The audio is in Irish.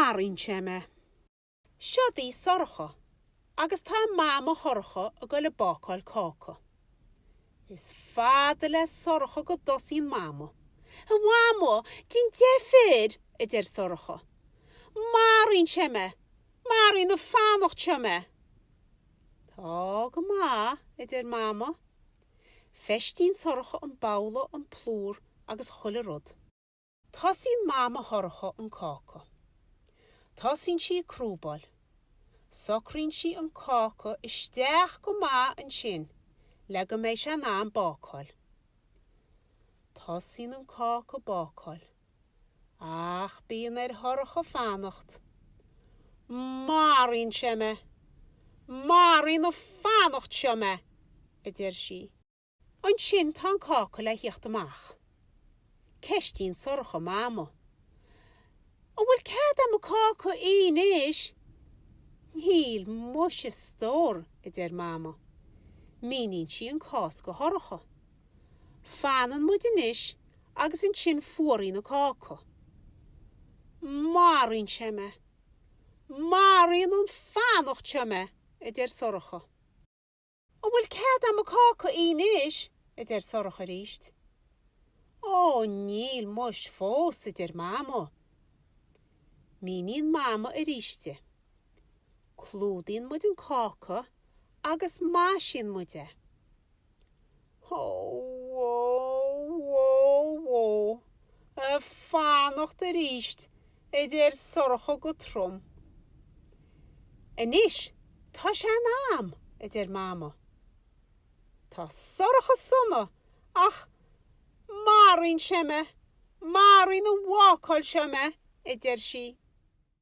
Marin cheme. Siodi sorcho, agus tá mama horcho a go le bácail cáca. Is fadle sorcho go dosín mama. Wamo, din defid, sorcho. Marin cheme, Marin a fanoch cheme. Tá go má, mama. Festín sorcho an bawlo an plúr agus cholle rod. Tásín mama horcho an cáca. Tásín si crúbal. Socrín si an cáca isteach go má an sin, le go méid se ná an bácail. Tásín an cáca bácail. Ach bíon horcho fanocht. Marin cheme, Marin o fanocht cheme, si. An sin tá an cáca le hiocht amach. Cestín sorcho mama. O bhfuil cad am a cáca is? Níl muise stór, mama. Mínín si an cás go horcha. Fanan mu inis agus an sin fuorí na cáca. Marin cheme, Marin an fanoch cheme, sorcha. O bhfuil cad am a cáca is? Sorcha ríist. O níl muis fós, mama. Mínín mama a ríiste. Clúdín mud an cáca agus másin muide. Wo. A fanocht a ríist, sorcha go trom. Anis, tá sé an am, mama. Tá sorcha sunna, ach, Marin cheme, Marin an bhácail cheme, si.